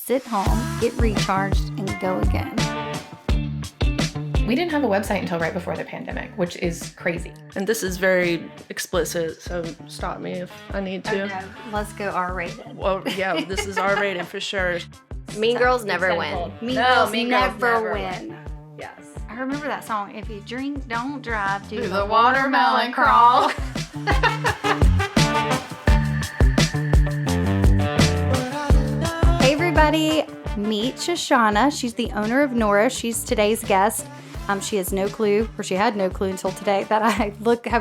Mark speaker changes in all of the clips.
Speaker 1: sit home, get recharged, and go again.
Speaker 2: We didn't have a website until right before the pandemic, which is crazy.
Speaker 3: And this is very explicit, so stop me if I need to.
Speaker 1: Okay, let's go R-rated.
Speaker 3: Well, yeah, this is R-rated for sure.
Speaker 4: Mean Girls never win.
Speaker 1: Mean
Speaker 2: No,
Speaker 1: Girls
Speaker 2: Mean Girls
Speaker 1: never
Speaker 2: never
Speaker 1: win.
Speaker 3: Yes.
Speaker 1: I remember that song. If you drink, don't drive. Do
Speaker 2: the watermelon crawl.
Speaker 1: Hey everybody, meet Shoshana. She's the owner of Nourish. She's today's guest. She has no clue, or she had no clue until today, that I have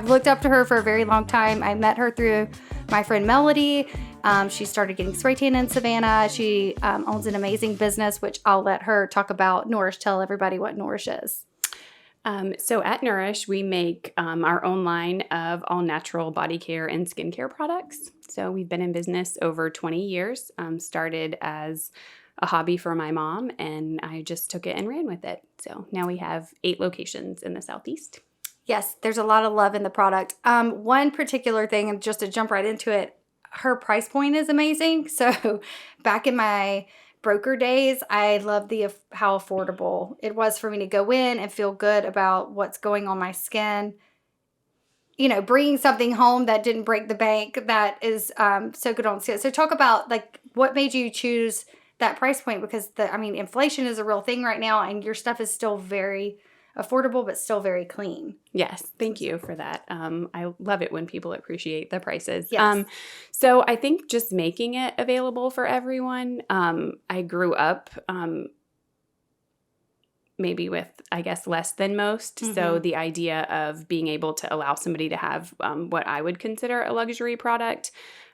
Speaker 1: looked up to her for a very long time. I met her through my friend Melody. She started getting spray tan in Savannah. She owns an amazing business, which I'll let her talk about. Nourish, tell everybody what Nourish is.
Speaker 5: So at Nourish, we make our own line of all natural body care and skincare products. So we've been in business over 20 years, started as a hobby for my mom, and I just took it and ran with it. So now we have 8 locations in the Southeast.
Speaker 1: Yes, there's a lot of love in the product. One particular thing, and just to jump right into it, her price point is amazing. So back in my broker days, I loved how affordable it was for me to go in and feel good about what's going on my skin. You know, bringing something home that didn't break the bank, that is so good on skin. So talk about like what made you choose that price point, because inflation is a real thing right now, and your stuff is still very affordable, but still very clean.
Speaker 5: Yes, thank you for that. I love it when people appreciate the prices.
Speaker 1: Yes.
Speaker 5: So I think just making it available for everyone. I grew up maybe with, I guess, less than most. Mm-hmm. So the idea of being able to allow somebody to have what I would consider a luxury product,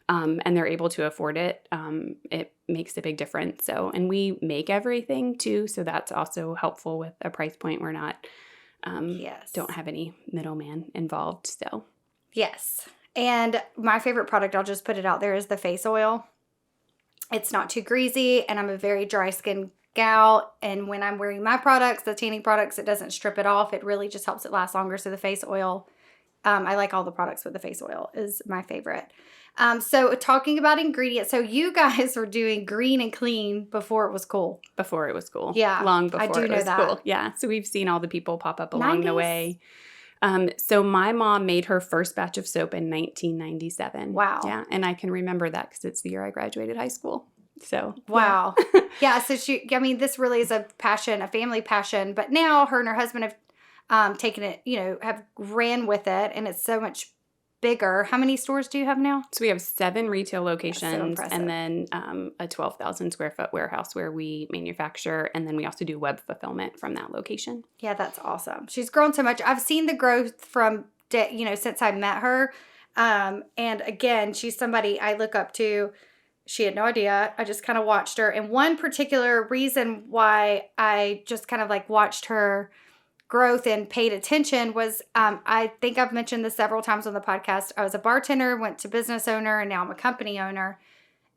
Speaker 5: and they're able to afford it, it makes a big difference. So, and we make everything too, so that's also helpful with a price point. We're not, don't have any middleman involved. So,
Speaker 1: yes. And my favorite product, I'll just put it out there, is the face oil. It's not too greasy, and I'm a very dry skin gal. And when I'm wearing my products, the tanning products, it doesn't strip it off. It really just helps it last longer. So the face oil, I like all the products, but the face oil is my favorite. So talking about ingredients, so you guys were doing green and clean before it was cool.
Speaker 5: Before it was cool.
Speaker 1: Yeah.
Speaker 5: Long before
Speaker 1: I do
Speaker 5: it
Speaker 1: know
Speaker 5: was
Speaker 1: that.
Speaker 5: cool. Yeah. So we've seen all the people pop up along
Speaker 1: 90s?
Speaker 5: the way. So my mom made her first batch of soap in 1997.
Speaker 1: Wow.
Speaker 5: Yeah. And I can remember that because it's the year I graduated high school. So.
Speaker 1: Wow. Yeah. So this really is a passion, a family passion. But now her and her husband have taken it, have ran with it, and it's so much bigger. How many stores do you have now?
Speaker 5: So we have 7 retail locations,
Speaker 1: so
Speaker 5: and then a 12,000 square foot warehouse where we manufacture, and then we also do web fulfillment from that location.
Speaker 1: Yeah, that's awesome. She's grown so much. I've seen the growth from, since I met her. And again, she's somebody I look up to. She had no idea. I just kind of watched her. And one particular reason why I just kind of like watched her growth and paid attention was, I think I've mentioned this several times on the podcast. I was a bartender, went to business owner, and now I'm a company owner.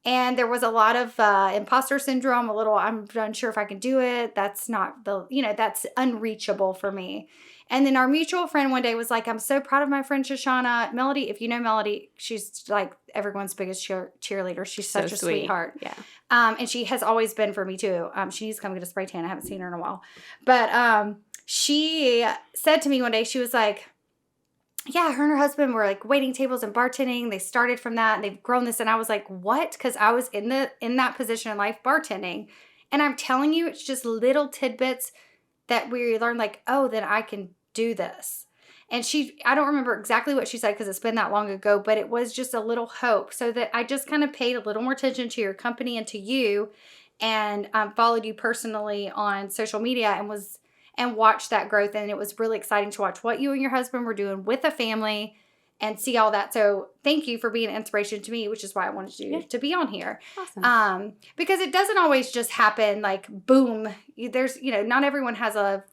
Speaker 1: And there was a lot of imposter syndrome, I'm unsure if I can do it. That's not that's unreachable for me. And then our mutual friend one day was like, I'm so proud of my friend Shoshana. Melody, if you know Melody, she's like everyone's biggest cheerleader. She's such a sweetheart.
Speaker 5: Yeah.
Speaker 1: And she has always been for me too. She needs to come get a spray tan. I haven't seen her in a while. But she said to me one day, she was like, yeah, her and her husband were like waiting tables and bartending. They started from that and they've grown this. And I was like, what? Because I was in that position in life bartending. And I'm telling you, it's just little tidbits that we learn, like, oh, then I can do this. And I don't remember exactly what she said because it's been that long ago, but it was just a little hope. So that I just kind of paid a little more attention to your company and to you, and followed you personally on social media and watched that growth. And it was really exciting to watch what you and your husband were doing with a family and see all that. So thank you for being an inspiration to me, which is why I wanted you to be on here.
Speaker 5: Awesome.
Speaker 1: Because it doesn't always just happen like boom. There's, not everyone has a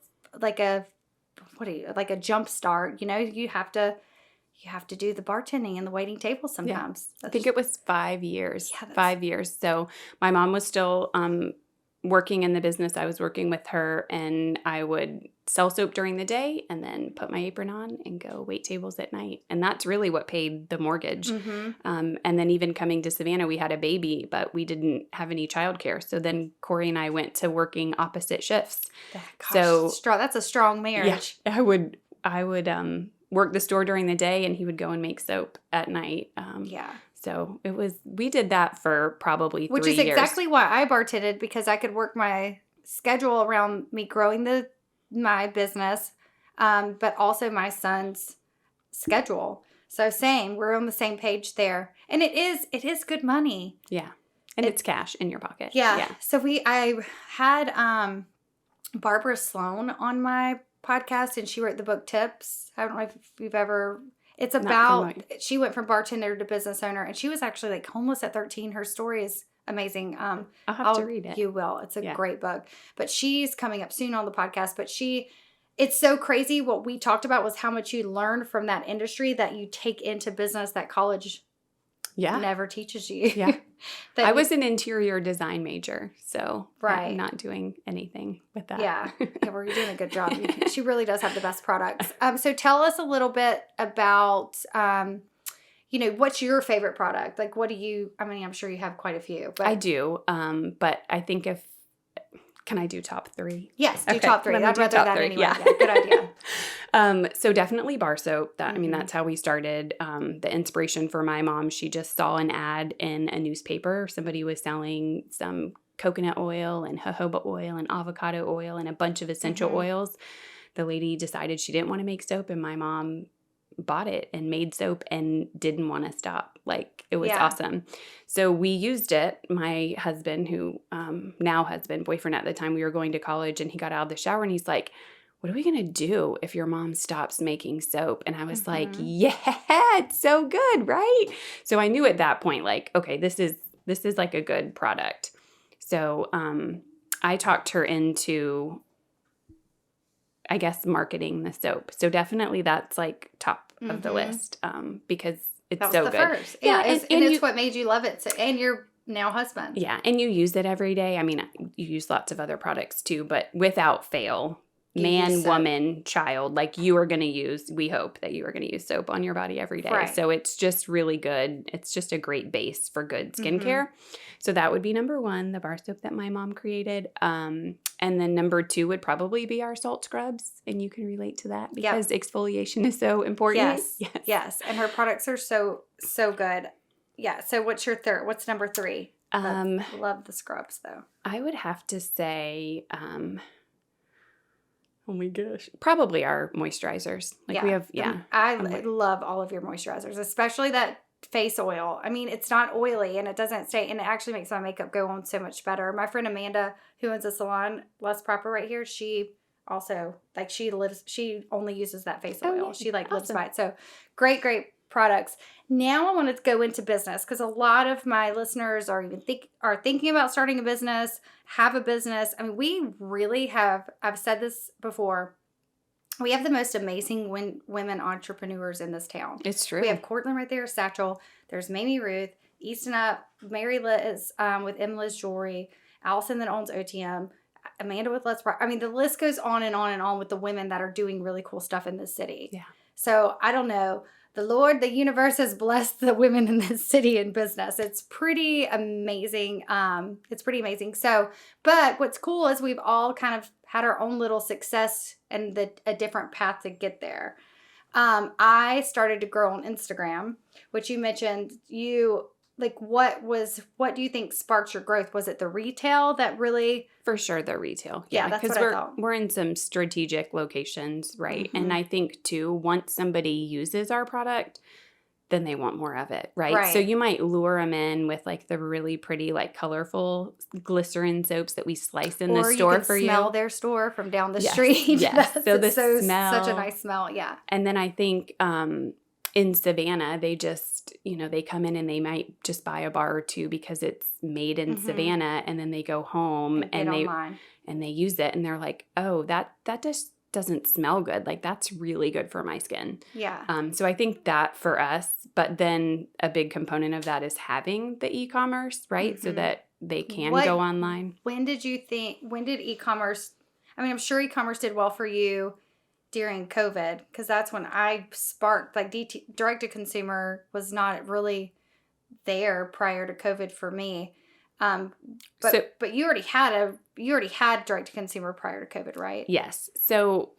Speaker 1: jump start. You have to do the bartending and the waiting table sometimes.
Speaker 5: Yeah. I think it was 5 years.
Speaker 1: Yeah,
Speaker 5: 5 years. So my mom was still working in the business. I was working with her, and I would sell soap during the day and then put my apron on and go wait tables at night. And that's really what paid the mortgage. And then even coming to Savannah, we had a baby, but we didn't have any childcare. So then Corey and I went to working opposite shifts.
Speaker 1: That's a strong marriage.
Speaker 5: Yeah, I would work the store during the day and he would go and make soap at night. So we did that for probably 3 years.
Speaker 1: Which is exactly why I bartended, because I could work my schedule around me growing my business, but also my son's schedule. So we're on the same page there. And it is good money.
Speaker 5: Yeah. And it's cash in your pocket.
Speaker 1: Yeah. So I had Barbara Sloan on my podcast, and she wrote the book Tips. I don't know if you've ever... It's about... She went from bartender to business owner, and she was actually like homeless at 13. Her story is amazing.
Speaker 5: I'll have to read it.
Speaker 1: You will. It's a great book. But she's coming up soon on the podcast. But it's so crazy. What we talked about was how much you learn from that industry that you take into business that college never teaches you.
Speaker 5: Yeah. I was an interior design major, so
Speaker 1: right.
Speaker 5: I'm not doing anything with that.
Speaker 1: Yeah. Well, you're doing a good job. She really does have the best products. So tell us a little bit about... what's your favorite product? Like, I'm sure you have quite a few. But...
Speaker 5: I do. But I think can I do top 3?
Speaker 1: Yes, do top 3. I'd rather that anyway.
Speaker 5: Yeah.
Speaker 1: Good idea.
Speaker 5: So definitely bar soap. That's how we started. The inspiration for my mom, she just saw an ad in a newspaper. Somebody was selling some coconut oil and jojoba oil and avocado oil and a bunch of essential oils. The lady decided she didn't want to make soap, and my mom bought it and made soap and didn't want to stop. Like, it was awesome. So we used it. My husband, who boyfriend at the time, we were going to college, and he got out of the shower and he's like, what are we going to do if your mom stops making soap? And I was like, yeah, it's so good, right? So I knew at that point, like, okay, this is like a good product. So I talked her into, I guess, marketing the soap. So definitely that's like top of the list, because it's so good. First.
Speaker 1: Yeah, and it's what made you love it. So, and your now husband.
Speaker 5: Yeah, and you use it every day. I mean, you use lots of other products too, but without fail, man, woman, child, like we hope that you are going to use soap on your body every day. Right. So it's just really good. It's just a great base for good skincare. So that would be number 1, the bar soap that my mom created. And then number 2 would probably be our salt scrubs. And you can relate to that because exfoliation is so important.
Speaker 1: Yes. And her products are so good. Yeah. So what's your third? What's number 3? Love the scrubs though.
Speaker 5: I would have to say, oh my gosh, probably our moisturizers. Like we have,
Speaker 1: I love all of your moisturizers, especially that face oil. I mean, it's not oily and it doesn't stay, and it actually makes my makeup go on so much better. My friend Amanda, who owns a salon, Less Proper right here, she also, like, she only uses that face oil.
Speaker 5: Yeah.
Speaker 1: She lives by it. So great products. Now I want to go into business, because a lot of my listeners are thinking about starting a business, have a business. I mean, we really have, I've said this before, we have the most amazing women entrepreneurs in this town.
Speaker 5: It's true.
Speaker 1: We have Cortland right there, Satchel. There's Mamie Ruth, Easton Up, Mary Liz with M. Liz Jewelry, Allison that owns OTM, Amanda with Let's Rock. I mean, the list goes on and on and on with the women that are doing really cool stuff in this city. Yeah. So I don't know. The universe has blessed the women in this city in business. It's pretty amazing. So, but what's cool is we've all kind of had our own little success and a different path to get there. I started to grow on Instagram, which you mentioned. What do you think sparked your growth? Was it the retail that really?
Speaker 5: For sure, the retail.
Speaker 1: Yeah, that's what I thought.
Speaker 5: We're in some strategic locations, right? And I think too, once somebody uses our product, then they want more of it, right? So you might lure them in with like the really pretty, like colorful glycerin soaps that we slice in the store for you. Or you can smell
Speaker 1: their store from down the street.
Speaker 5: Yes. So the smell.
Speaker 1: Such a nice smell, yeah.
Speaker 5: And then I think in Savannah, they just, they come in and they might just buy a bar or 2 because it's made in Savannah, and then they go home and they use it and they're like, oh, that just doesn't smell good. Like, that's really good for my skin.
Speaker 1: Yeah.
Speaker 5: So I think that for us, but then a big component of that is having the e-commerce, right? So that they can go online.
Speaker 1: When did e-commerce, I mean, I'm sure e-commerce did well for you during COVID, because that's when I sparked, like, direct to consumer was not really there prior to COVID for me. But you already had direct to consumer prior to COVID, right?
Speaker 5: Yes. So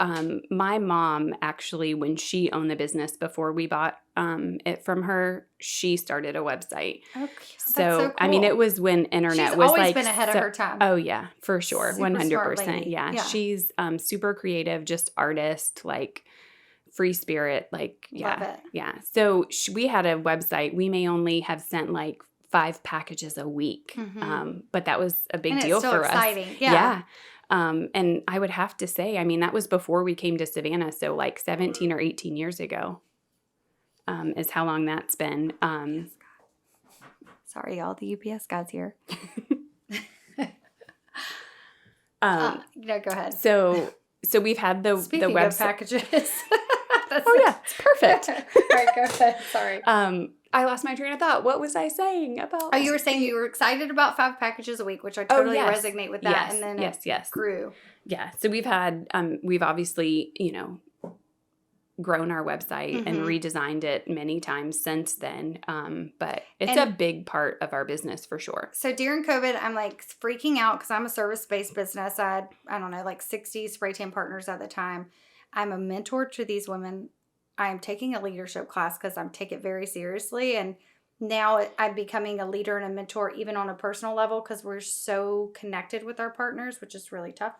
Speaker 5: my mom actually, when she owned the business before we bought it from her, she started a website.
Speaker 1: Okay,
Speaker 5: so
Speaker 1: cool.
Speaker 5: I mean, it was when internet
Speaker 1: She's
Speaker 5: was
Speaker 1: always
Speaker 5: like
Speaker 1: been ahead of her time.
Speaker 5: Oh yeah, for sure,
Speaker 1: Super
Speaker 5: 100%.
Speaker 1: smart lady.
Speaker 5: Yeah, she's super creative, just artist, like free spirit, like
Speaker 1: Love it.
Speaker 5: yeah. So we had a website. We may only have sent like 5 packages a week, but that was a big deal for
Speaker 1: exciting.
Speaker 5: us.
Speaker 1: Yeah.
Speaker 5: And I would have to say, I mean, that was before we came to Savannah, so like 17 or 18 years ago is how long that's been.
Speaker 1: Sorry, y'all. The UPS guy's here.
Speaker 5: No,
Speaker 1: go ahead.
Speaker 5: So we've had the
Speaker 1: Speaking
Speaker 5: website
Speaker 1: of packages.
Speaker 5: yeah, it's perfect.
Speaker 1: All right, go ahead. Sorry.
Speaker 5: I lost my train of thought. What was I saying about?
Speaker 1: Oh, you were saying you were excited about 5 packages a week, which I totally resonate with that.
Speaker 5: Yes,
Speaker 1: and then
Speaker 5: yes.
Speaker 1: grew.
Speaker 5: Yeah. So we've had, we've obviously, grown our website and redesigned it many times since then. But it's a big part of our business for sure.
Speaker 1: So during COVID, I'm like freaking out because I'm a service-based business. I had, I don't know, like 60 spray tan partners at the time. I'm a mentor to these women. I'm taking a leadership class because I take it very seriously. And now I'm becoming a leader and a mentor even on a personal level because we're so connected with our partners, which is really tough.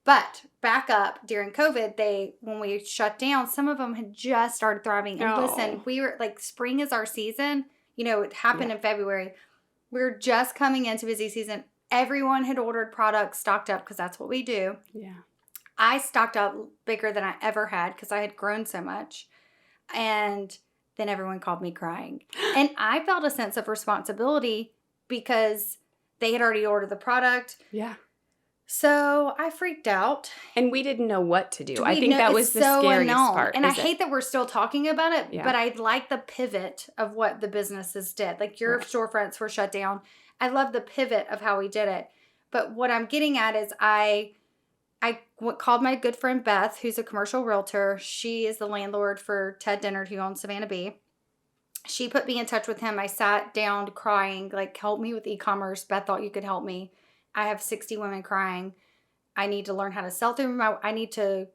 Speaker 1: But back up, during COVID, when we shut down, some of them had just started thriving. And listen, we were like, spring is our season. It happened in February. We were just coming into busy season. Everyone had ordered products, stocked up because that's what we do.
Speaker 5: Yeah.
Speaker 1: I stocked up bigger than I ever had because I had grown so much. And then everyone called me crying. And I felt a sense of responsibility because they had already ordered the product.
Speaker 5: Yeah.
Speaker 1: So I freaked out.
Speaker 5: And we didn't know what to do. I think that was the scariest part.
Speaker 1: And I hate that we're still talking about it,
Speaker 5: Yeah.
Speaker 1: but I like the pivot of what the businesses did. Like your storefronts were shut down. I love the pivot of how we did it. But what I'm getting at is I called my good friend Beth, who's a commercial realtor. She is the landlord for Ted Dennard, who owns Savannah Bee. She put me in touch with him. I sat down crying, like, help me with e-commerce. Beth thought you could help me. I have 60 women crying. I need to learn how to sell through I need to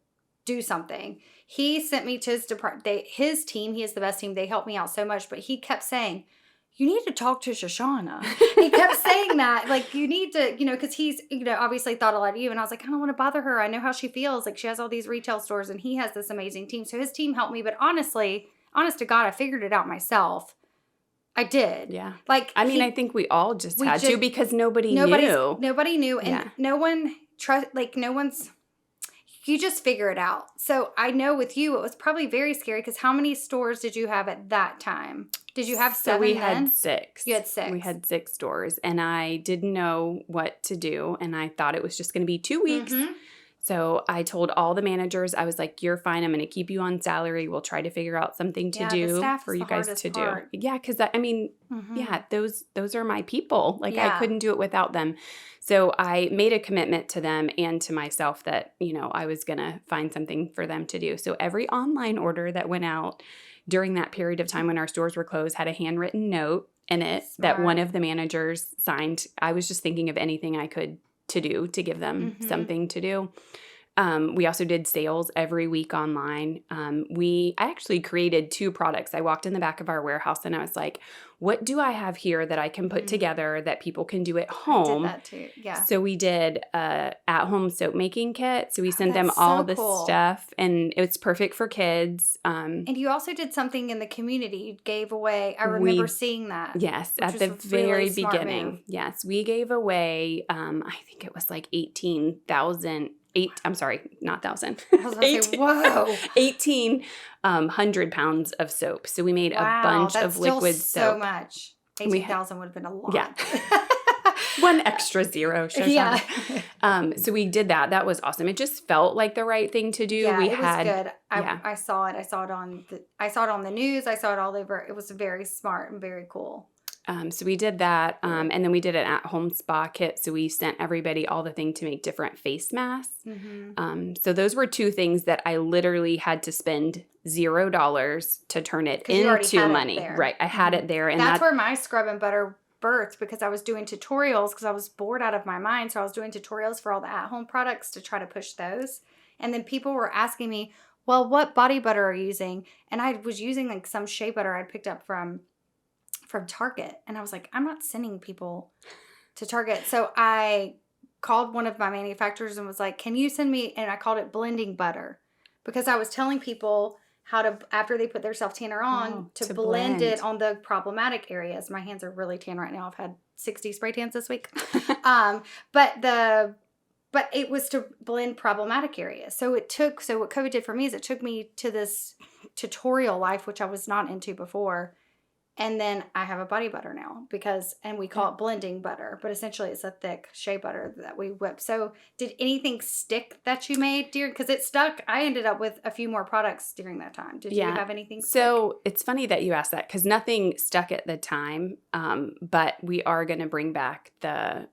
Speaker 1: do something. He sent me to his department. His team, he is the best team. They helped me out so much, but he kept saying, you need to talk to Shoshana. He kept saying that, like, you need to, because he's, obviously thought a lot of you. And I was like, I don't want to bother her. I know how she feels. Like, she has all these retail stores and he has this amazing team. So his team helped me. But honest to God, I figured it out myself. I did.
Speaker 5: Yeah.
Speaker 1: Like,
Speaker 5: I mean, I think we all just had to because nobody knew.
Speaker 1: Nobody knew. And no one you just figure it out. So I know with you, it was probably very scary because how many stores did you have at that time? Did you have 7
Speaker 5: we
Speaker 1: then?
Speaker 5: had 6.
Speaker 1: You had 6.
Speaker 5: We had 6 stores and I didn't know what to do. And I thought it was just going to be 2 weeks.
Speaker 1: Mm-hmm.
Speaker 5: So I told all the managers, I was like, you're fine. I'm going to keep you on salary. We'll try to figure out something to do for you guys to do. Yeah. Cause those are my people. Like I couldn't do it without them. So I made a commitment to them and to myself that, I was going to find something for them to do. So every online order that went out during that period of time when our stores were closed had a handwritten note in it that one of the managers signed. I was just thinking of anything I could to do to give them something to do. We also did sales every week online. I actually created 2 products. I walked in the back of our warehouse and I was like, what do I have here that I can put together that people can do at home?
Speaker 1: I did that too. Yeah.
Speaker 5: So we did a at-home soap making kit. So we sent them all the stuff and it's perfect for kids.
Speaker 1: And you also did something in the community. You gave away. I remember seeing that.
Speaker 5: Yes, at the very beginning. Yes, we gave away, I think it was like 1,800 pounds of soap. So we made a bunch of liquid soap.
Speaker 1: So much. 18,000 would have been a lot.
Speaker 5: Yeah. 1 extra 0.
Speaker 1: Yeah.
Speaker 5: So we did that. That was awesome. It just felt like the right thing to do.
Speaker 1: Yeah,
Speaker 5: it
Speaker 1: was good. I saw it. I saw it on the news. I saw it all over. It was very smart and very cool.
Speaker 5: So we did that. And then we did an at-home spa kit. So we sent everybody all the thing to make different face masks.
Speaker 1: Mm-hmm.
Speaker 5: So those were two things that I literally had to spend $0 to turn it
Speaker 1: 'Cause you already
Speaker 5: into
Speaker 1: had it
Speaker 5: money.
Speaker 1: there.
Speaker 5: Right. I had it there. And
Speaker 1: that's where my scrub and butter birthed, because I was doing tutorials because I was bored out of my mind. So I was doing tutorials for all the at-home products to try to push those. And then people were asking me, well, what body butter are you using? And I was using like some shea butter I'd picked up from Target. And I was like, I'm not sending people to Target. So I called one of my manufacturers and was like, can you send me, and I called it blending butter, because I was telling people how to, after they put their self-tanner on, to blend it on the problematic areas. My hands are really tan right now. I've had 60 spray tans this week. But it was to blend problematic areas. So what COVID did for me is it took me to this tutorial life, which I was not into before. And then I have a body butter now and we call it blending butter, but essentially it's a thick shea butter that we whip. So did anything stick that you made because it stuck? I ended up with a few more products during that time. Did you have anything stick?
Speaker 5: So it's funny that you asked that, because nothing stuck at the time. But we are going to bring back the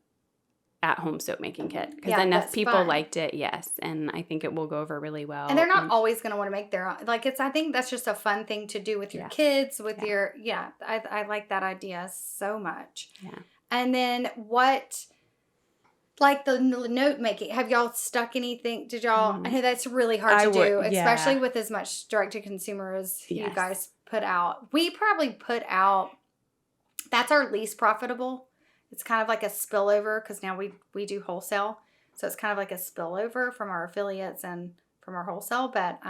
Speaker 5: at-home soap making kit, because enough people liked it. Yes. And I think it will go over really well.
Speaker 1: And they're not always going to want to make their own. Like I think that's just a fun thing to do with your kids, with your, I like that idea so much.
Speaker 5: Yeah.
Speaker 1: And then like the note making, have y'all stuck anything? Did y'all, I know that's really hard to do, especially with as much direct to consumer as you guys put out. We probably put out, that's our least profitable. It's kind of like a spillover, because now we do wholesale. So it's kind of like a spillover from our affiliates and from our wholesale. But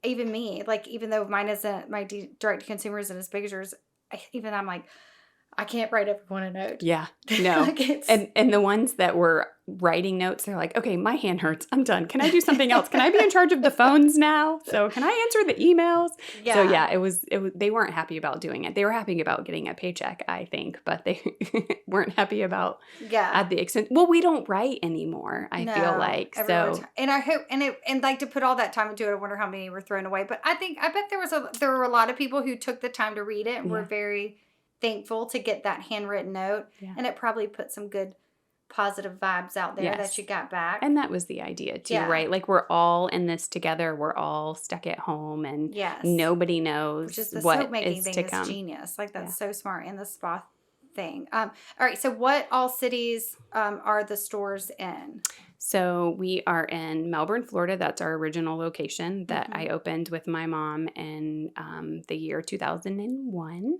Speaker 1: even though mine isn't, my direct to consumer isn't as big as yours, I'm like, I can't write everyone a note.
Speaker 5: Yeah, no.
Speaker 1: Like
Speaker 5: and the ones that were writing notes, they're like, okay, my hand hurts. I'm done. Can I do something else? Can I be in charge of the phones now? So can I answer the emails?
Speaker 1: Yeah.
Speaker 5: So yeah, it was, they weren't happy about doing it. They were happy about getting a paycheck, I think, but they weren't happy about at the extent. Well, we don't write anymore, I feel like. So,
Speaker 1: and I hope, and like to put all that time into it, I wonder how many were thrown away. But I bet there were a lot of people who took the time to read it and were very thankful to get that handwritten note, and it probably put some good positive vibes out there that you got back.
Speaker 5: And that was the idea too, right? Like, we're all in this together. We're all stuck at home, and nobody knows
Speaker 1: Which is the
Speaker 5: what
Speaker 1: soap making
Speaker 5: is
Speaker 1: thing
Speaker 5: to
Speaker 1: is
Speaker 5: come.
Speaker 1: genius. Like, that's so smart. And the spa thing. All right. So what all cities are the stores in?
Speaker 5: So we are in Melbourne, Florida. That's our original location that I opened with my mom in the year 2001.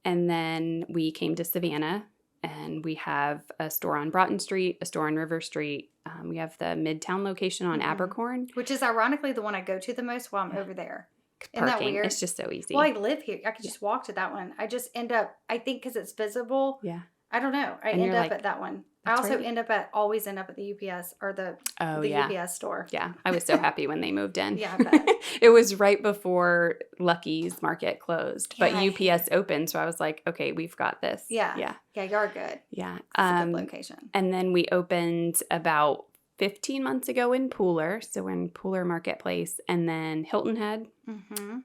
Speaker 5: And then we came to Savannah, and we have a store on Broughton Street, a store on River Street. We have the Midtown location on Abercorn.
Speaker 1: Which is ironically the one I go to the most while I'm over there.
Speaker 5: Parking.
Speaker 1: Isn't that weird?
Speaker 5: It's just so easy.
Speaker 1: Well, I live here. I could just walk to that one. I just end up, I think because it's visible.
Speaker 5: Yeah.
Speaker 1: I don't know. I end up at that one. I also always end up at the UPS or the UPS store.
Speaker 5: Yeah. I was so happy when they moved in.
Speaker 1: Yeah, I bet.
Speaker 5: It was right before Lucky's Market closed, but UPS opened. So I was like, okay, we've got this.
Speaker 1: Yeah.
Speaker 5: Yeah.
Speaker 1: Yeah, you're good.
Speaker 5: Yeah.
Speaker 1: It's a good location.
Speaker 5: And then we opened about 15 months ago in Pooler. So we're in Pooler Marketplace, and then Hilton Head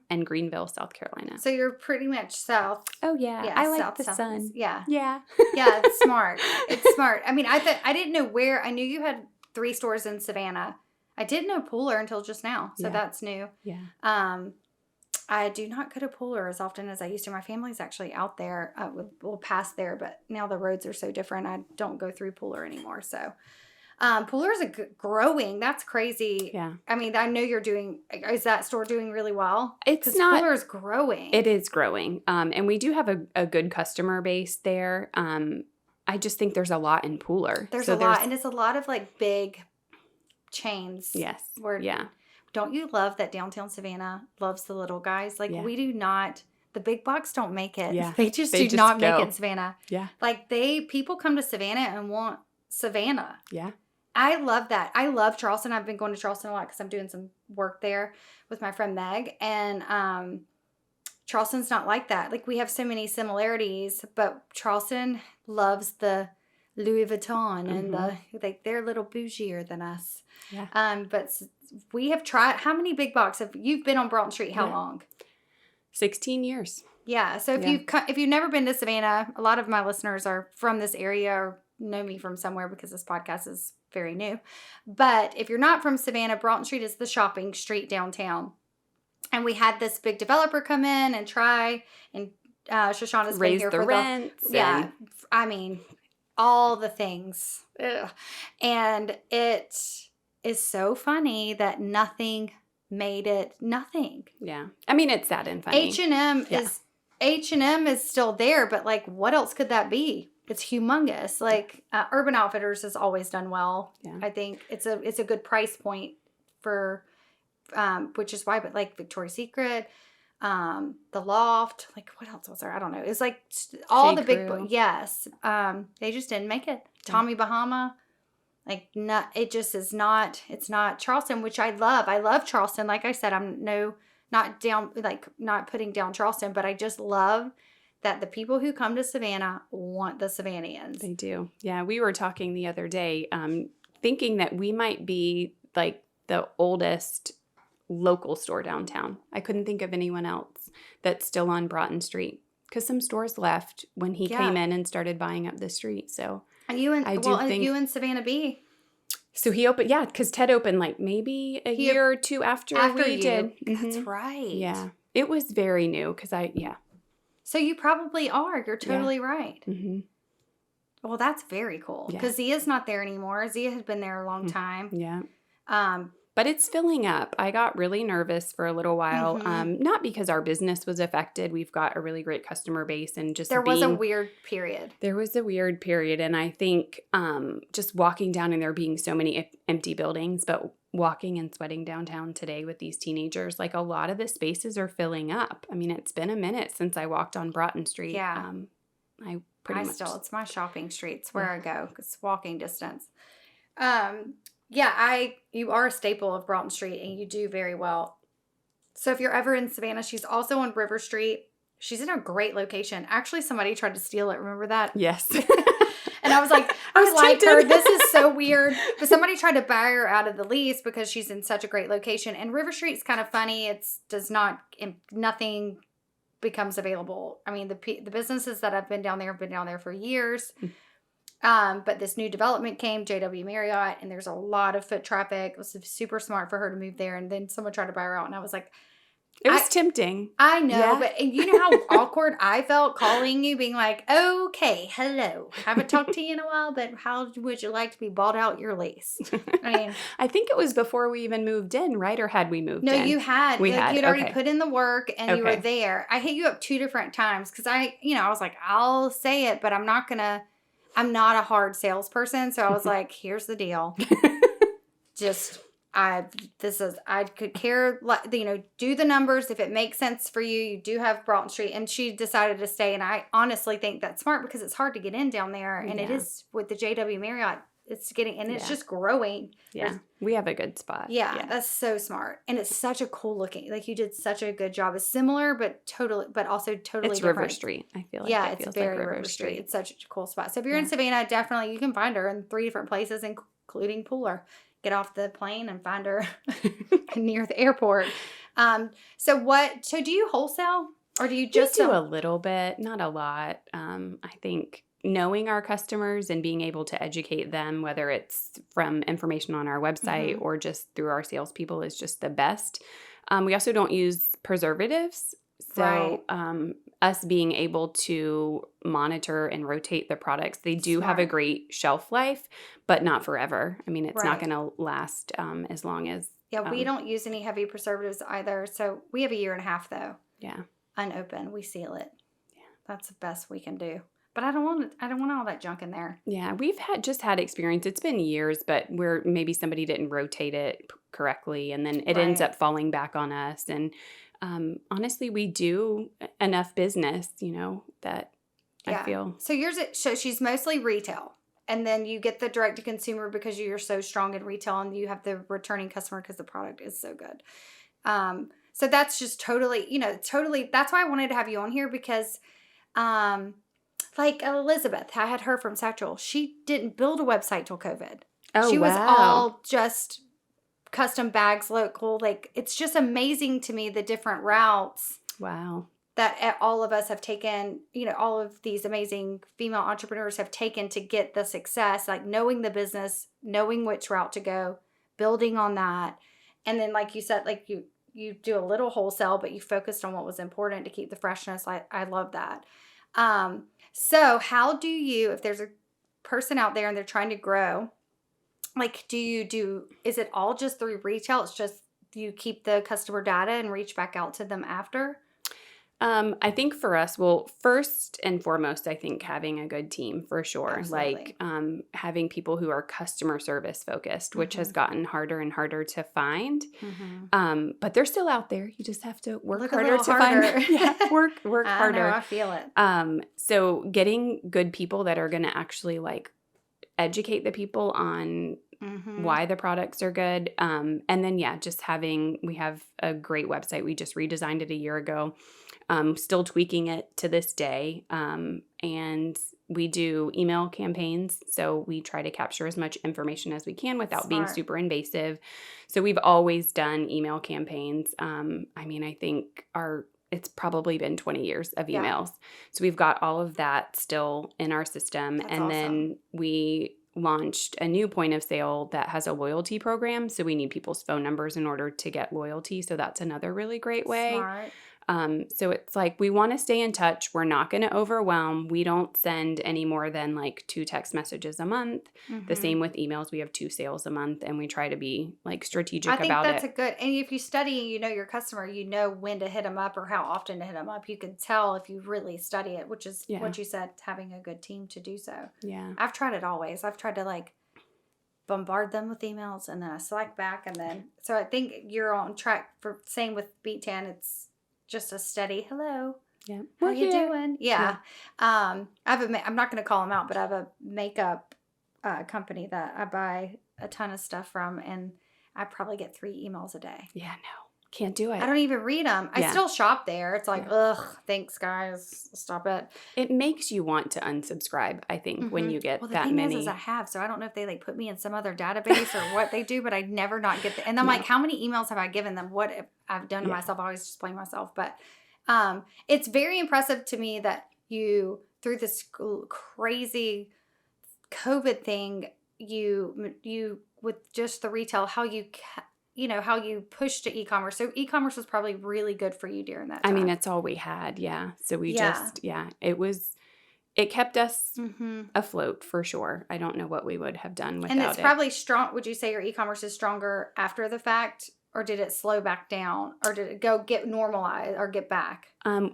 Speaker 5: and Greenville, South Carolina.
Speaker 1: So you're pretty much south.
Speaker 5: Oh, yeah. I like the sun.
Speaker 1: Yeah.
Speaker 5: Yeah.
Speaker 1: Yeah, it's smart. It's smart. I mean, I didn't know where. I knew you had 3 stores in Savannah. I didn't know Pooler until just now. So that's new.
Speaker 5: Yeah.
Speaker 1: I do not go to Pooler as often as I used to. My family's actually out there. We'll pass there, but now the roads are so different. I don't go through Pooler anymore. So Pooler is growing. That's crazy.
Speaker 5: Yeah.
Speaker 1: I mean, I know is that store doing really well?
Speaker 5: It's not.
Speaker 1: Pooler is growing.
Speaker 5: It is growing. And we do have a good customer base there. I just think there's a lot in Pooler.
Speaker 1: There's a lot. And it's a lot of like big chains.
Speaker 5: Yes.
Speaker 1: Yeah. Don't you love that downtown Savannah loves the little guys? Like we do not. The big box don't make it.
Speaker 5: Yeah.
Speaker 1: They just do not make it in Savannah.
Speaker 5: Yeah. Like
Speaker 1: people come to Savannah and want Savannah.
Speaker 5: Yeah.
Speaker 1: I love that. I love Charleston. I've been going to Charleston a lot because I'm doing some work there with my friend Meg. And Charleston's not like that. Like, we have so many similarities, but Charleston loves the Louis Vuitton and they're a little bougier than us.
Speaker 5: Yeah.
Speaker 1: But we have tried. How many big box you've been on Broughton Street? How long?
Speaker 5: 16 years.
Speaker 1: Yeah. So if you've never been to Savannah, a lot of my listeners are from this area or know me from somewhere because this podcast is very new. But if you're not from Savannah, Broughton Street is the shopping street downtown. And we had this big developer come in and try, and Shoshana's been
Speaker 5: Raise
Speaker 1: here
Speaker 5: the
Speaker 1: for
Speaker 5: rents.
Speaker 1: Yeah. I mean, all the things. Ugh. And it is so funny that nothing made it nothing.
Speaker 5: Yeah. I mean, it's sad and funny.
Speaker 1: H&M is still there, but like, what else could that be? It's humongous. Like Urban Outfitters has always done well.
Speaker 5: Yeah.
Speaker 1: I think it's a good price point for, which is why. But like Victoria's Secret, the Loft, like what else was there? I don't know. It's like all the big. Yes. They just didn't make it. Yeah. Tommy Bahama. Like it just is not. It's not Charleston, which I love. I love Charleston. Like I said, I'm not putting down Charleston, but I just love that the people who come to Savannah want the Savannahans.
Speaker 5: They do. Yeah, we were talking the other day, thinking that we might be like the oldest local store downtown. I couldn't think of anyone else that's still on Broughton Street because some stores left when he came in and started buying up the street. So
Speaker 1: you and Savannah B.
Speaker 5: So he opened, because Ted opened like maybe a year or two after we did.
Speaker 1: That's right.
Speaker 5: Yeah, it was very new because
Speaker 1: So you probably are. You're totally right.
Speaker 5: Mm-hmm.
Speaker 1: Well, that's very cool because Zia's not there anymore. Zia had been there a long time.
Speaker 5: Yeah. But it's filling up. I got really nervous for a little while, not because our business was affected. We've got a really great customer base and just
Speaker 1: There was a weird period.
Speaker 5: There was a weird period. And I think just walking down and there being so many empty buildings, but walking and sweating downtown today with these teenagers, like a lot of the spaces are filling up. I mean, it's been a minute since I walked on Broughton Street.
Speaker 1: Yeah. It's my shopping street. It's where I go. It's walking distance. You are a staple of Broughton Street and you do very well. So if you're ever in Savannah, she's also on River Street. She's in a great location. Actually, somebody tried to steal it. Remember that?
Speaker 5: Yes.
Speaker 1: And I was like, I like her. This is so weird. But somebody tried to buy her out of the lease because she's in such a great location. And River Street's kind of funny. Nothing becomes available. I mean, the businesses that have been down there for years. But this new development came, JW Marriott, and there's a lot of foot traffic. It was super smart for her to move there. And then someone tried to buy her out. And I was like,
Speaker 5: it was tempting.
Speaker 1: I know, but you know how awkward I felt calling you, being like, okay, hello. Haven't talked to you in a while, but how would you like to be bought out your lease? I mean,
Speaker 5: I think it was before we even moved in, right? Or had we moved in?
Speaker 1: No, you had.
Speaker 5: We had.
Speaker 1: You'd already put in the work and you were there. I hit you up 2 different times because I was like, I'll say it, but I'm not a hard salesperson. So I was like, here's the deal. I could care, do the numbers. If it makes sense for you, you do have Broughton Street. And she decided to stay. And I honestly think that's smart because it's hard to get in down there. And it is with the JW Marriott. It's just growing.
Speaker 5: Yeah. We have a good spot.
Speaker 1: Yeah, that's so smart. And it's such a cool looking, like you did such a good job. It's similar, but also totally
Speaker 5: it's
Speaker 1: different.
Speaker 5: River Street. I feel like
Speaker 1: it feels very like River Street. It's such a cool spot. So if you're in Savannah, definitely you can find her in 3 different places, including Pooler. Get off the plane and find her near the airport. So do you wholesale or do you just
Speaker 5: do a little bit, not a lot. I think knowing our customers and being able to educate them, whether it's from information on our website or just through our salespeople, is just the best. We also don't use preservatives. So us being able to monitor and rotate the products, they do have a great shelf life, but not forever. I mean, it's not going to last as long as...
Speaker 1: Yeah, we don't use any heavy preservatives either. So we have 1.5 years though.
Speaker 5: Yeah.
Speaker 1: Unopened. We seal it. Yeah. That's the best we can do. But I don't want all that junk in there.
Speaker 5: Yeah, we've had experience. It's been years, but where maybe somebody didn't rotate it correctly, and then it ends up falling back on us. And honestly, we do enough business, that I feel.
Speaker 1: So she's mostly retail, and then you get the direct to consumer because you're so strong in retail, and you have the returning customer because the product is so good. So that's just totally. That's why I wanted to have you on here because. Like Elizabeth, I had her from Satchel. She didn't build a website till COVID.
Speaker 5: Oh,
Speaker 1: she was all just custom bags, local. Like, it's just amazing to me the different routes.
Speaker 5: Wow.
Speaker 1: that all of us have taken, all of these amazing female entrepreneurs have taken to get the success, like knowing the business, knowing which route to go, building on that. And then, like you said, like you do a little wholesale, but you focused on what was important to keep the freshness. I love that. So how do you, if there's a person out there and they're trying to grow, like, is it all just through retail? It's just you keep the customer data and reach back out to them after?
Speaker 5: I think for us, well, first and foremost, I think having a good team for sure.
Speaker 1: Absolutely.
Speaker 5: Like having people who are customer service focused, which has gotten harder and harder to find. But they're still out there. You just have to work harder to find them. Yeah, work harder.
Speaker 1: I feel it.
Speaker 5: So getting good people that are going to actually like educate the people on why the products are good. And then, just we have a great website. We just redesigned it a year ago. Still tweaking it to this day. And we do email campaigns. So we try to capture as much information as we can without being super invasive. So we've always done email campaigns. I think it's probably been 20 years of emails. So we've got all of that still in our system.
Speaker 1: That's
Speaker 5: and
Speaker 1: awesome.
Speaker 5: Then we launched a new point of sale that has a loyalty program. So we need people's phone numbers in order to get loyalty. So that's another really great way.
Speaker 1: Smart.
Speaker 5: So it's like we want to stay in touch. We're not going to overwhelm. We don't send any more than like 2 text messages a month. The same with emails. We have 2 sales a month, and we try to be like strategic about it.
Speaker 1: I think that's a good, and if you study and you know your customer, you know when to hit them up or how often to hit them up. You can tell if you really study it, which is what you said, having a good team to do so.
Speaker 5: Yeah.
Speaker 1: I've tried it always. I've tried to like bombard them with emails and then I Slack back, and then, so I think you're on track for, same with Beet Tan. It's just a steady hello.
Speaker 5: Yeah.
Speaker 1: How you doing? Yeah. I'm not going to call them out, but I have a makeup company that I buy a ton of stuff from, and I probably get 3 emails a day.
Speaker 5: Yeah, no. Can't do it.
Speaker 1: I don't even read them. I still shop there. It's like, ugh, thanks guys. Stop it.
Speaker 5: It makes you want to unsubscribe, I think, when you get that many.
Speaker 1: The thing is I have, so I don't know if they like put me in some other database or what they do, but I never not get and I'm like, how many emails have I given them? What have I've done to myself? I always just blame myself. But it's very impressive to me that you, through this crazy COVID thing, you with just the retail, how you pushed to e-commerce. So e-commerce was probably really good for you during that time.
Speaker 5: I mean, it's all we had. Yeah. So we it kept us afloat for sure. I don't know what we would have done without it.
Speaker 1: And it's probably strong. Would you say your e-commerce is stronger after the fact, or did it slow back down, or did it go get normalized or get back?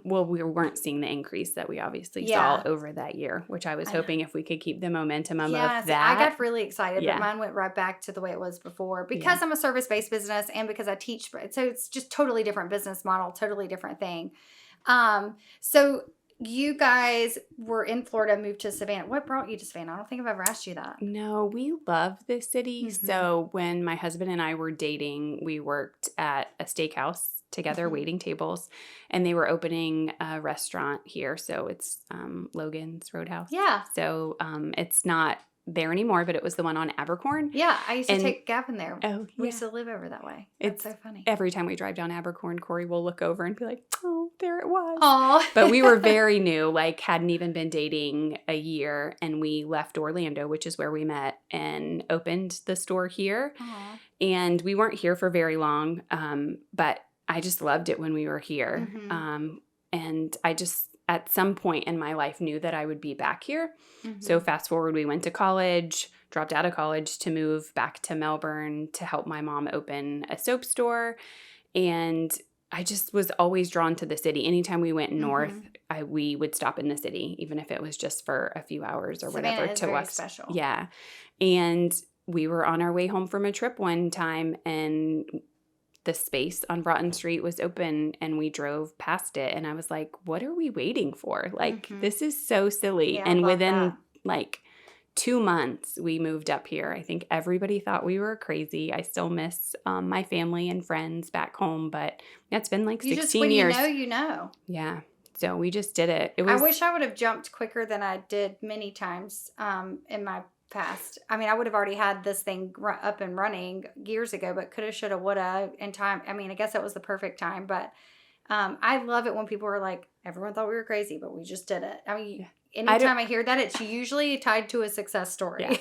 Speaker 5: Well, we weren't seeing the increase that we obviously saw over that year, which I was hoping if we could keep the momentum of that.
Speaker 1: I got really excited, but mine went right back to the way it was before because I'm a service-based business and because I teach. So it's just totally different business model, totally different thing. So you guys were in Florida, moved to Savannah. What brought you to Savannah? I don't think I've ever asked you that.
Speaker 5: No, we love this city. So when my husband and I were dating, we worked at a steakhouse together, waiting tables, and they were opening a restaurant here. So it's Logan's Roadhouse.
Speaker 1: Yeah.
Speaker 5: So it's not there anymore, but it was the one on Abercorn.
Speaker 1: Yeah, I used to take Gavin there.
Speaker 5: Oh, yeah.
Speaker 1: We used to live over that way. It's so funny.
Speaker 5: Every time we drive down Abercorn, Corey will look over and be like, oh, there it was.
Speaker 1: Aw.
Speaker 5: But we were very new, like hadn't even been dating a year, and we left Orlando, which is where we met, and opened the store here.
Speaker 1: Aww.
Speaker 5: And we weren't here for very long, but I just loved it when we were here. And I just, at some point in my life, knew that I would be back here. So fast forward, we went to college, dropped out of college to move back to Melbourne to help my mom open a soap store. And I just was always drawn to the city. Anytime we went north, we would stop in the city, even if it was just for a few hours or
Speaker 1: Savannah
Speaker 5: whatever.
Speaker 1: Is
Speaker 5: to
Speaker 1: very
Speaker 5: walk.
Speaker 1: special.
Speaker 5: Yeah. And we were on our way home from a trip one time, and the space on Broughton Street was open, and we drove past it, and I was like, what are we waiting for? Like, this is so silly.
Speaker 1: Yeah,
Speaker 5: and within
Speaker 1: that.
Speaker 5: like 2 months, we moved up here. I think everybody thought we were crazy. I still miss my family and friends back home, but it's been like 16 years.
Speaker 1: When you know.
Speaker 5: Yeah. So we just did it.
Speaker 1: I wish I would have jumped quicker than I did many times in my past. I mean, I would have already had this thing up and running years ago, but coulda, shoulda, woulda in time. I mean, I guess it was the perfect time, but I love it when people are like, everyone thought we were crazy, but we just did it. I mean,
Speaker 5: Yeah.
Speaker 1: anytime I hear that, it's usually tied to a success story.
Speaker 5: Yeah.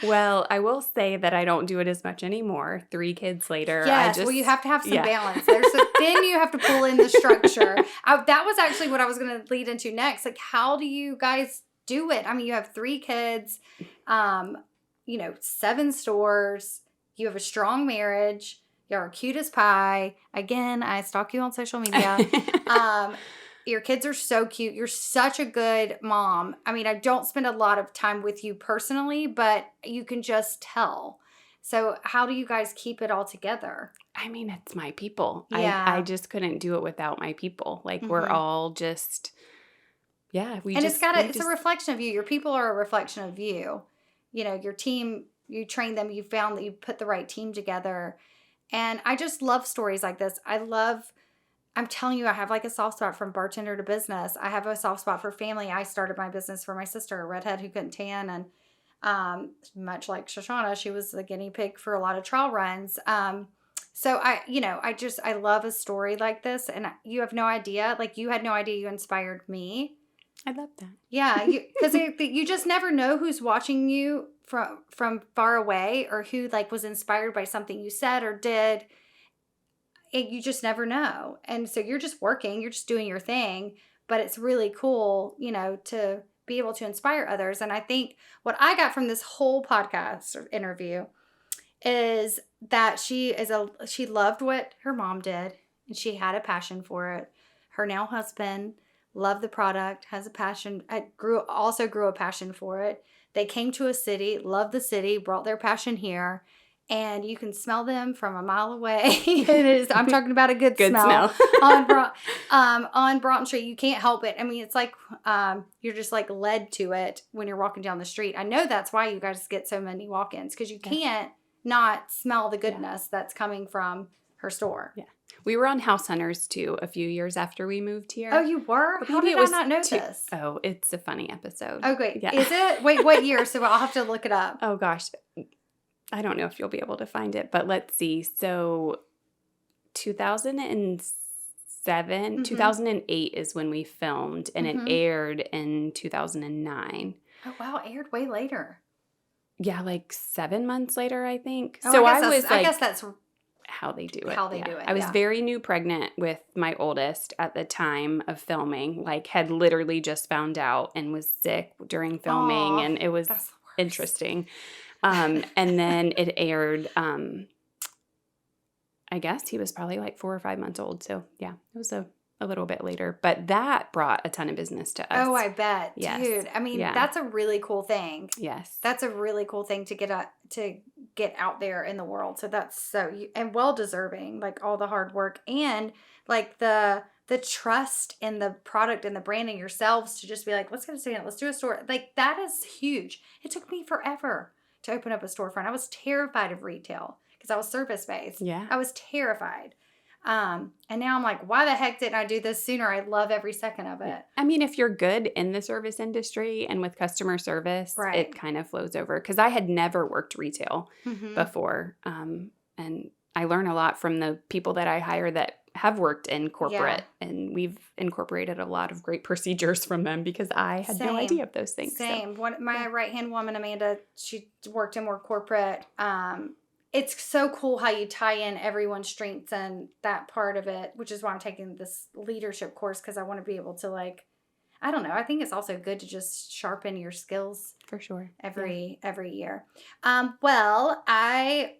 Speaker 5: Well, I will say that I don't do it as much anymore. 3 kids later.
Speaker 1: Yes, well, you have to have some balance. Then you have to pull in the structure. That was actually what I was going to lead into next. Like, how do you guys do it? I mean, you have 3 kids, 7 stores. You have a strong marriage. You're cute as pie. Again, I stalk you on social media. Your kids are so cute. You're such a good mom. I mean, I don't spend a lot of time with you personally, but you can just tell. So how do you guys keep it all together?
Speaker 5: I mean, it's my people.
Speaker 1: Yeah.
Speaker 5: I just couldn't do it without my people. Like, we're all just,
Speaker 1: it's a reflection of you. Your people are a reflection of you. You know, your team, you train them, you found that you put the right team together. And I just love stories like this. I'm telling you, I have like a soft spot from bartender to business. I have a soft spot for family. I started my business for my sister, a redhead who couldn't tan. And much like Shoshana, she was the guinea pig for a lot of trial runs. So I love a story like this. And you have no idea, like you had no idea you inspired me.
Speaker 5: I love that. Yeah,
Speaker 1: because you just never know who's watching you from far away or who like was inspired by something you said or did. You just never know. And so you're just working, you're just doing your thing, but it's really cool, to be able to inspire others. And I think what I got from this whole podcast or interview is that she loved what her mom did and she had a passion for it. Her now husband loved the product, has a passion, grew a passion for it. They came to a city, loved the city, brought their passion here. And you can smell them from a mile away. I'm talking about a good smell. On Broughton Street. You can't help it. I mean, it's like you're just like led to it when you're walking down the street. I know that's why you guys get so many walk-ins because you can't not smell the goodness that's coming from her store. Yeah.
Speaker 5: We were on House Hunters too a few years after we moved here.
Speaker 1: Oh, you were? How did I not know this?
Speaker 5: Oh, it's a funny episode.
Speaker 1: Oh, great. Yeah. Is it? Wait, what year? So I'll have to look it up.
Speaker 5: Oh, gosh. I don't know if you'll be able to find it, but let's see. So 2007, 2008 is when we filmed, and it aired in 2009.
Speaker 1: Oh, wow. It aired way later.
Speaker 5: Yeah, like 7 months later, I think.
Speaker 1: Oh,
Speaker 5: so
Speaker 1: I guess that's
Speaker 5: how they do it.
Speaker 1: How they do it.
Speaker 5: I was very new pregnant with my oldest at the time of filming, like had literally just found out and was sick during filming, and it was interesting. And then it aired, I guess he was probably like 4 or 5 months old. So yeah, it was a little bit later, but that brought a ton of business to us.
Speaker 1: Oh, I bet.
Speaker 5: Yes.
Speaker 1: Dude, I mean, that's a really cool thing.
Speaker 5: Yes.
Speaker 1: That's a really cool thing to get out there in the world. So that's and well deserving, like all the hard work and like the trust in the product and the branding yourselves to just be like, let's get a stand, let's do a store. Like that is huge. It took me forever to open up a storefront. I was terrified of retail because I was service-based.
Speaker 5: Yeah.
Speaker 1: I was terrified. And now I'm like, why the heck didn't I do this sooner? I love every second of it.
Speaker 5: I mean, if you're good in the service industry and with customer service, it kind of flows over. Because I had never worked retail before. And I learn a lot from the people that I hire that have worked in corporate. Yeah. And we've incorporated a lot of great procedures from them because I had no idea of those things.
Speaker 1: Same. So. My right-hand woman, Amanda, she worked in more corporate. It's so cool how you tie in everyone's strengths and that part of it, which is why I'm taking this leadership course because I want to be able to I don't know. I think it's also good to just sharpen your skills.
Speaker 5: For sure.
Speaker 1: Every year. Well, I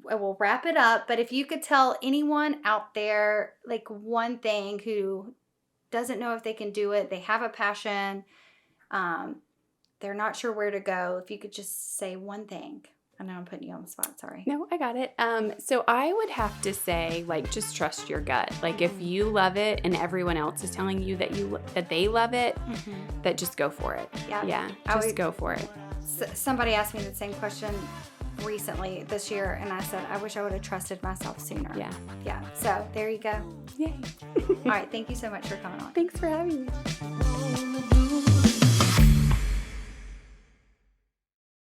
Speaker 1: will wrap it up, but if you could tell anyone out there, like one thing who doesn't know if they can do it, they have a passion, they're not sure where to go, if you could just say one thing. I know I'm putting you on the spot, sorry.
Speaker 5: No, I got it. So I would have to say, just trust your gut. Like, if you love it and everyone else is telling you that they love it, that just go for it. Yeah, just go for it.
Speaker 1: Somebody asked me the same question recently this year, and I said, I wish I would have trusted myself sooner. Yeah. So there you go.
Speaker 5: Yay.
Speaker 1: All right. Thank you so much for coming on.
Speaker 5: Thanks for having me.